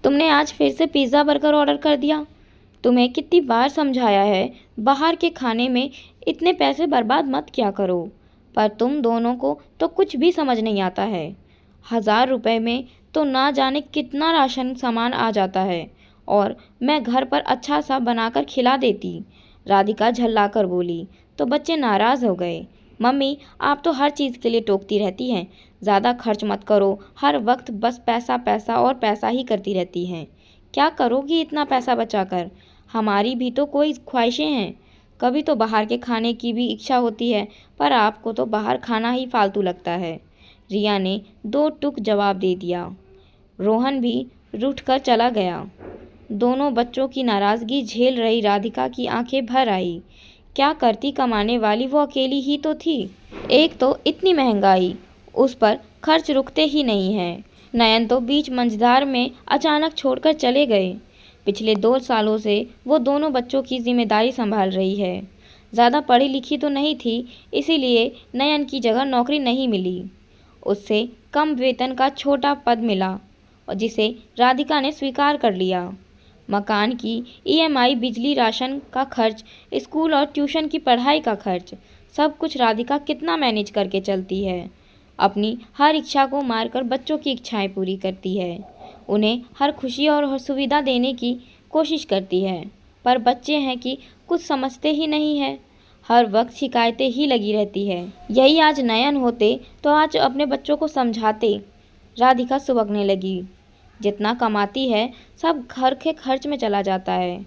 तुमने आज फिर से पिज़्ज़ा बर्गर ऑर्डर कर दिया। तुम्हें कितनी बार समझाया है बाहर के खाने में इतने पैसे बर्बाद मत किया करो, पर तुम दोनों को तो कुछ भी समझ नहीं आता है। 1000 रुपये में तो ना जाने कितना राशन सामान आ जाता है, और मैं घर पर अच्छा सा बनाकर खिला देती। राधिका झल्लाकर बोली तो बच्चे नाराज़ हो गए। मम्मी, आप तो हर चीज़ के लिए टोकती रहती हैं। ज़्यादा खर्च मत करो, हर वक्त बस पैसा पैसा और पैसा ही करती रहती हैं। क्या करोगी इतना पैसा बचाकर? हमारी भी तो कोई ख्वाहिशें हैं। कभी तो बाहर के खाने की भी इच्छा होती है, पर आपको तो बाहर खाना ही फालतू लगता है। रिया ने 2 टूक जवाब दे दिया। रोहन भी रूठ कर चला गया। दोनों बच्चों की नाराज़गी झेल रही राधिका की आंखें भर आई। क्या करती, कमाने वाली वो अकेली ही तो थी। एक तो इतनी महंगाई, उस पर खर्च रुकते ही नहीं हैं। नयन तो बीच मंझधार में अचानक छोड़कर चले गए। पिछले 2 सालों से वो दोनों बच्चों की जिम्मेदारी संभाल रही है। ज़्यादा पढ़ी लिखी तो नहीं थी, इसीलिए नयन की जगह नौकरी नहीं मिली। उससे कम वेतन का छोटा पद मिला, और जिसे राधिका ने स्वीकार कर लिया। मकान की ईएमआई, बिजली, राशन का खर्च, स्कूल और ट्यूशन की पढ़ाई का खर्च, सब कुछ राधिका कितना मैनेज करके चलती है। अपनी हर इच्छा को मारकर बच्चों की इच्छाएं पूरी करती है। उन्हें हर खुशी और हर सुविधा देने की कोशिश करती है, पर बच्चे हैं कि कुछ समझते ही नहीं है। हर वक्त शिकायतें ही लगी रहती है। यही आज नयन होते तो आज अपने बच्चों को समझाते। राधिका सुबकने लगी। जितना कमाती है सब घर के खर्च में चला जाता है।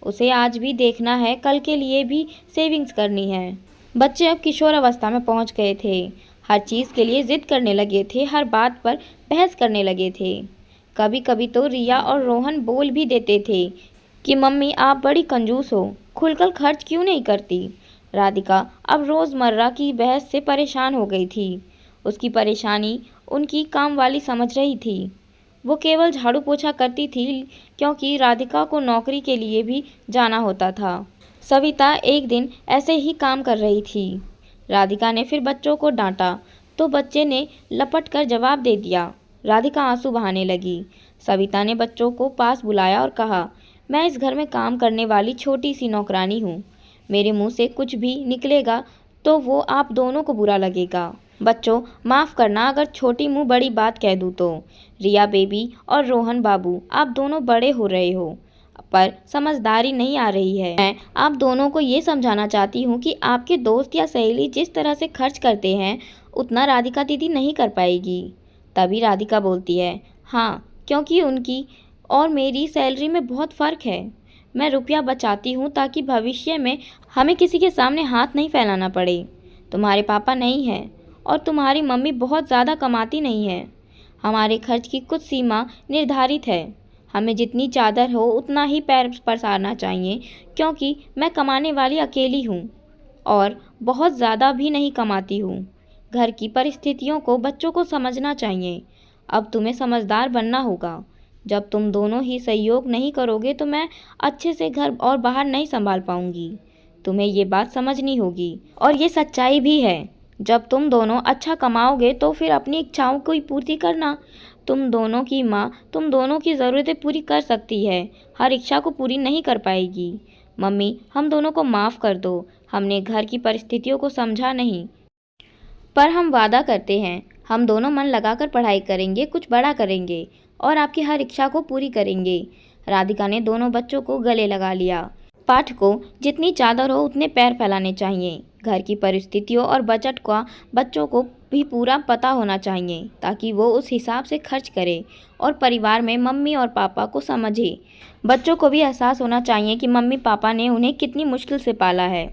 उसे आज भी देखना है, कल के लिए भी सेविंग्स करनी है। बच्चे अब किशोर अवस्था में पहुंच गए थे। हर चीज़ के लिए जिद करने लगे थे, हर बात पर बहस करने लगे थे। कभी कभी तो रिया और रोहन बोल भी देते थे कि मम्मी, आप बड़ी कंजूस हो, खुलकर खर्च क्यों नहीं करती। राधिका अब रोज़मर्रा की बहस से परेशान हो गई थी। उसकी परेशानी उनकी काम वाली समझ रही थी। वो केवल झाड़ू पोछा करती थी, क्योंकि राधिका को नौकरी के लिए भी जाना होता था। सविता एक दिन ऐसे ही काम कर रही थी। राधिका ने फिर बच्चों को डांटा तो बच्चे ने लपट कर जवाब दे दिया। राधिका आंसू बहाने लगी। सविता ने बच्चों को पास बुलाया और कहा, मैं इस घर में काम करने वाली छोटी सी नौकरानी हूँ। मेरे मुंह से कुछ भी निकलेगा तो वो आप दोनों को बुरा लगेगा। बच्चों, माफ़ करना अगर छोटी मुँह बड़ी बात कह दूँ तो। रिया बेबी और रोहन बाबू, आप दोनों बड़े हो रहे हो, पर समझदारी नहीं आ रही है। मैं आप दोनों को ये समझाना चाहती हूँ कि आपके दोस्त या सहेली जिस तरह से खर्च करते हैं, उतना राधिका दीदी नहीं कर पाएगी। तभी राधिका बोलती है, हाँ, क्योंकि उनकी और मेरी सैलरी में बहुत फ़र्क है। मैं रुपया बचाती हूँ ताकि भविष्य में हमें किसी के सामने हाथ नहीं फैलाना पड़े। तुम्हारे पापा नहीं हैं और तुम्हारी मम्मी बहुत ज़्यादा कमाती नहीं है। हमारे खर्च की कुछ सीमा निर्धारित है। हमें जितनी चादर हो उतना ही पैर पसारना चाहिए, क्योंकि मैं कमाने वाली अकेली हूँ और बहुत ज़्यादा भी नहीं कमाती हूँ। घर की परिस्थितियों को बच्चों को समझना चाहिए। अब तुम्हें समझदार बनना होगा। जब तुम दोनों ही सहयोग नहीं करोगे तो मैं अच्छे से घर और बाहर नहीं संभाल पाऊँगी। तुम्हें ये बात समझनी होगी, और ये सच्चाई भी है। जब तुम दोनों अच्छा कमाओगे तो फिर अपनी इच्छाओं की पूर्ति करना। तुम दोनों की माँ तुम दोनों की ज़रूरतें पूरी कर सकती है, हर इच्छा को पूरी नहीं कर पाएगी। मम्मी, हम दोनों को माफ़ कर दो। हमने घर की परिस्थितियों को समझा नहीं, पर हम वादा करते हैं हम दोनों मन लगाकर पढ़ाई करेंगे, कुछ बड़ा करेंगे और आपकी हर इच्छा को पूरी करेंगे। राधिका ने दोनों बच्चों को गले लगा लिया। पाठकों, जितनी चादर हो उतने पैर फैलाने चाहिए। घर की परिस्थितियों और बजट का बच्चों को भी पूरा पता होना चाहिए, ताकि वो उस हिसाब से खर्च करे और परिवार में मम्मी और पापा को समझे। बच्चों को भी एहसास होना चाहिए कि मम्मी पापा ने उन्हें कितनी मुश्किल से पाला है।